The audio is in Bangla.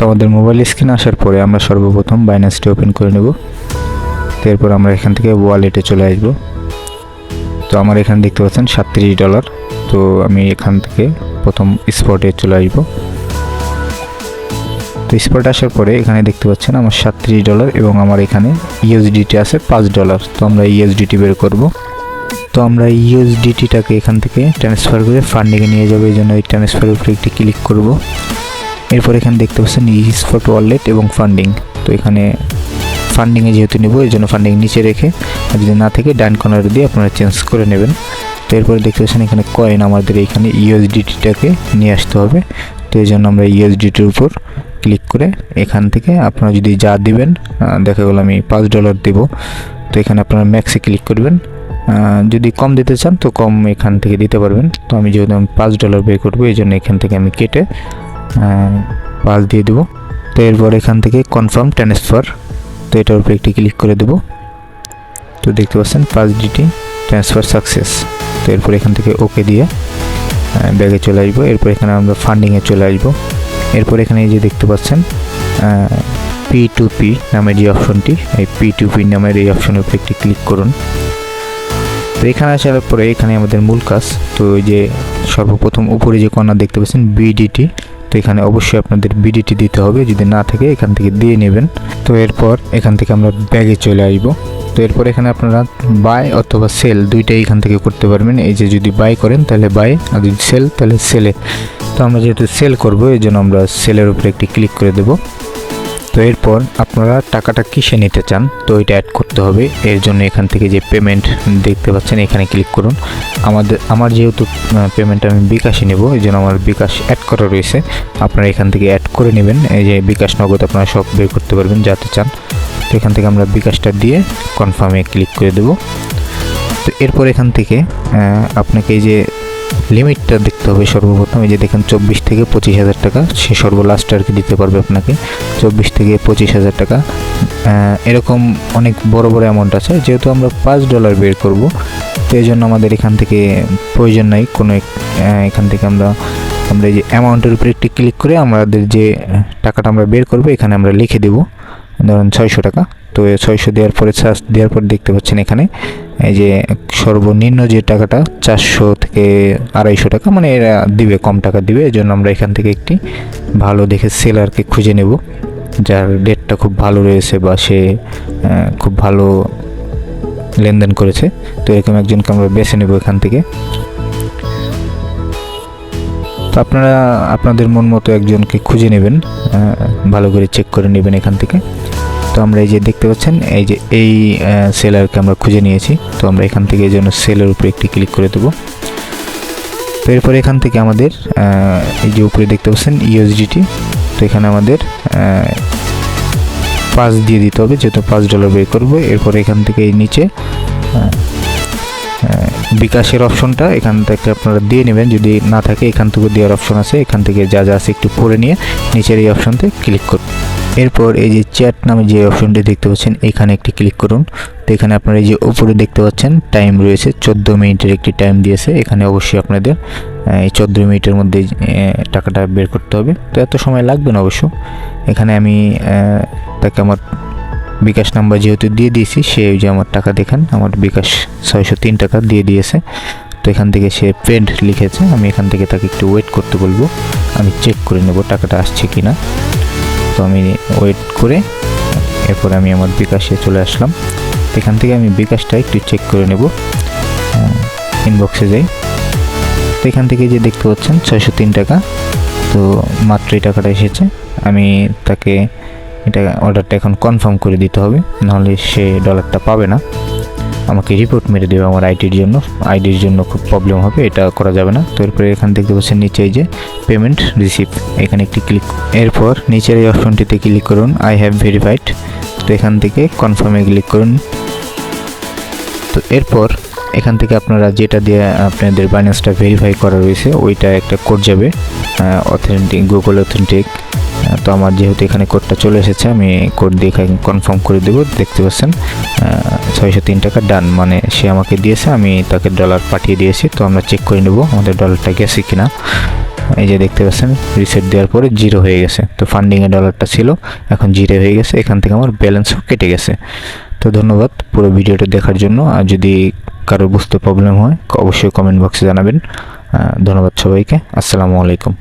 আমাদের মোবাইল স্ক্রিনে আসার পরে আমরা সর্বপ্রথম বাইন্যান্সটি ওপেন করে নেব। এরপর আমরা এখান থেকে ওয়ালেটে চলে আসব। তো আমার এখানে দেখতে পাচ্ছেন $37। তো আমি এখান থেকে প্রথম স্পটে চলে আসব। তো স্পটে আসার পরে এখানে দেখতে পাচ্ছেন আমার $37 এবং আমার এখানে ইউএসডিটি আছে $5। তো আমরা ইউএসডিটি বের করব। তো আমরা ইউএসডিটিটাকে এখান থেকে ট্রান্সফার করে ফান্ডিংয়ে নিয়ে যাবো, এই জন্য এই ট্রান্সফারের উপরে একটি ক্লিক করব। এরপর এখানে দেখতে পাচ্ছেন স্পট ওয়ালেট এবং ফান্ডিং। তো এখানে ফান্ডিংয়ে যেহেতু নেব এই জন্য ফান্ডিং নিচে রেখে, আর যদি না থেকে ডান কর্নার দিয়ে আপনারা চেঞ্জ করে নেবেন। তো এরপরে দেখতে পাচ্ছেন এখানে কয়েন, আমাদের এখানে ইউএসডিটিটাকে নিয়ে আসতে হবে। তো এই জন্য আমরা ইউএসডিটির উপর ক্লিক করে এখান থেকে আপনারা যদি যা দিবেন, দেখা গেল আমি $5 দেব, তো এখানে আপনারা ম্যাক্সে ক্লিক করবেন। যদি কম দিতে চান তো কম এখান থেকে দিতে পারবেন। তো আমি যেহেতু আমি $5 পে করবো এই জন্য এখান থেকে আমি কেটে 5 দিয়ে দেবো। তো এরপর এখান থেকে কনফার্ম ট্রান্সফার, তো এটার উপরে একটি ক্লিক করে দেবো। তো দেখতে পাচ্ছেন 5DT ট্রান্সফার সাকসেস। তো এরপর এখান থেকে ওকে দিয়ে ব্যাগে চলে আসবো। এরপর এখানে আমরা ফান্ডিংয়ে চলে আসবো। এরপর এখানে এই যে দেখতে পাচ্ছেন P2P নামের যে অপশনটি, এই P2P নামের এই অপশনের উপরে একটি ক্লিক করুন। তো এখানে আসার পরে এখানে আমাদের মূল কাজ, তো এই যে সর্বপ্রথম উপরে যে কর্নার দেখতে পাচ্ছেন BDT, তো এখানে অবশ্যই আপনাদের BDT দিতে হবে, যদি না থাকে এখান থেকে দিয়ে নেবেন। তো এরপর এখান থেকে আমরা ব্যাগে চলে আসবো। তো এরপর এখানে আপনারা বাই অথবা সেল দুইটাই এখান থেকে করতে পারবেন। এই যে যদি বাই করেন তাহলে বাই, আর যদি সেল তাহলে সেলে। তো আমরা যেহেতু সেল করব এই জন্য আমরা সেলের উপরে একটি ক্লিক করে দেব। তো এরপর আপনারা টাকাটা কিসে নিতে চান তো এটা অ্যাড করতে হবে। এর জন্য এখান থেকে যে পেমেন্ট দেখতে পাচ্ছেন এখানে ক্লিক করুন। আমার যেহেতু পেমেন্ট আমি বিকাশে নেব এই জন্য আমার বিকাশ অ্যাড করা রয়েছে, আপনারা এখান থেকে অ্যাড করে নেবেন। এই যে বিকাশ নগদ আপনারা সব বের করতে পারবেন যাতে চান। তো এখান থেকে আমরা বিকাশটা দিয়ে কনফার্মে ক্লিক করে দেব। তো এরপর এখান থেকে আপনাকে এই যে লিমিটটা দেখতে হবে সর্বপ্রথম। এই যে দেখেন 24 থেকে 25,000 টাকা সে সর্বলাস্ট আর কি দিতে পারবে আপনাকে, 24 থেকে 25,000 টাকা। এরকম অনেক বড় বড় অ্যামাউন্ট আছে, যেহেতু আমরা $5 বের করব তো এই জন্য আমাদের এখান থেকে প্রয়োজন নাই কোনো। এখান থেকে আমরা এই যে অ্যামাউন্টের উপরে একটি ক্লিক করে আমাদের যে টাকাটা আমরা বের করব এখানে আমরা লিখে দেব, ধরুন 600 টাকা। তো 600 দেওয়ার পরে সার্চ দেওয়ার পর দেখতে পাচ্ছেন এখানে এই যে সর্বনিম্ন যে টাকাটা 400 থেকে 250 টাকা, মানে এরা দিবে কম টাকা দিবে। এই জন্য আমরা এখান থেকে একটি ভালো দেখে সেলারকে খুঁজে নেব যার রেটটা খুব ভালো রয়েছে বা সে খুব ভালো লেনদেন করেছে। তো এরকম একজনকে আমরা বেছে নেব এখান থেকে। তো আপনারা আপনাদের মন মতো একজনকে খুঁজে নেবেন, ভালো করে চেক করে নেবেন এখান থেকে। তো আমরা এই যে দেখতে পাচ্ছেন এই যে এই সেলারকে আমরা খুঁজে নিয়েছি। তো আমরা এখান থেকে এই জন্য সেলের উপরে একটি ক্লিক করে দেবো। তো এরপর এখান থেকে আমাদের এই যে উপরে দেখতে পাচ্ছেন ইউএসডিটি, তো এখানে আমাদের 5 দিয়ে দিতে হবে যেহেতু $5 বের করবো। এরপর এখান থেকে এই নিচে বিকাশের অপশনটা এখান থেকে আপনারা দিয়ে নেবেন, যদি না থাকে এখান থেকে দেওয়ার অপশন আছে, এখান থেকে যা যা আছে একটু পড়ে নিয়ে নিচের এই অপশনতে ক্লিক করুন। এরপর এই যে চ্যাট নামে যে অপশনটি দেখতে পাচ্ছেন এখানে একটি ক্লিক করুন। তো এখানে আপনারা এই যে উপরে দেখতে পাচ্ছেন টাইম রয়েছে 14 মিনিটের একটি টাইম দিয়েছে। এখানে অবশ্যই আপনাদের এই 14 মিনিটের মধ্যে টাকাটা বের করতে হবে। তো এত সময় লাগবে না অবশ্য। এখানে আমি তাকে আমার বিকাশ নাম্বার যেহেতু দিয়ে দিয়েছি, সে ওই যে আমার টাকা দেখেন আমার বিকাশ 603 টাকা দিয়ে দিয়েছে। তো এখান থেকে সে পেড লিখেছে, আমি এখান থেকে তাকে একটু ওয়েট করতে বলবো, আমি চেক করে নেব টাকাটা আসছে কি না। তো আমি ওয়েট করে এরপর আমি আমার বিকাশে চলে আসলাম। এখান থেকে আমি বিকাশটা একটু চেক করে নেব, ইনবক্সে যাই। তো এখান থেকে যে দেখতে পাচ্ছেন 603 টাকা, তো মাত্র এই টাকাটা এসেছে। আমি তাকে এটা অর্ডারটা এখন কনফার্ম করে দিতে হবে, নাহলে সে ডলারটা পাবে না, আমাকে রিপোর্ট মেরে দেবে আমার আইডির জন্য খুব প্রবলেম হবে, এটা করা যাবে না। তো এরপরে এখান দেখতে পাচ্ছেন নিচে এই যে পেমেন্ট রিসিভ, এখানে একটি ক্লিক। এরপর নিচের এই অপশনটিতে ক্লিক করুন আই হ্যাভ ভেরিফাইড। তো এখান থেকে কনফার্মে ক্লিক করুন। তো এরপর এখান থেকে আপনারা যেটা দিয়ে আপনাদের বাইন্যান্সটা ভেরিফাই করা রয়েছে ওইটা একটা কোড যাবে, অথেন্টিক, গুগল অথেন্টিক। তো আমার যেহেতু এখানে কোডটা চলে এসেছে আমি কোড দিয়ে কনফার্ম করে দেবো। দেখতে পাচ্ছেন 603 টাকা ডান, মানে সে আমাকে দিয়েছে, আমি তাকে ডলার পাঠিয়ে দিয়েছি। তো আমরা চেক করে নেব আমাদের ডলারটা গেছে কিনা। এই যে দেখতে পাচ্ছেন রিসেট দেওয়ার পরে 0 হয়ে গেছে। তো ফান্ডিংয়ে ডলারটা ছিল, এখন 0 হয়ে গেছে। এখান থেকে আমার ব্যালেন্সও কেটে গেছে। তো ধন্যবাদ পুরো ভিডিওটা দেখার জন্য। আর যদি কারো বুঝতে প্রবলেম হয় অবশ্যই কমেন্ট বক্সে জানাবেন। ধন্যবাদ সবাইকে। আসসালামু আলাইকুম।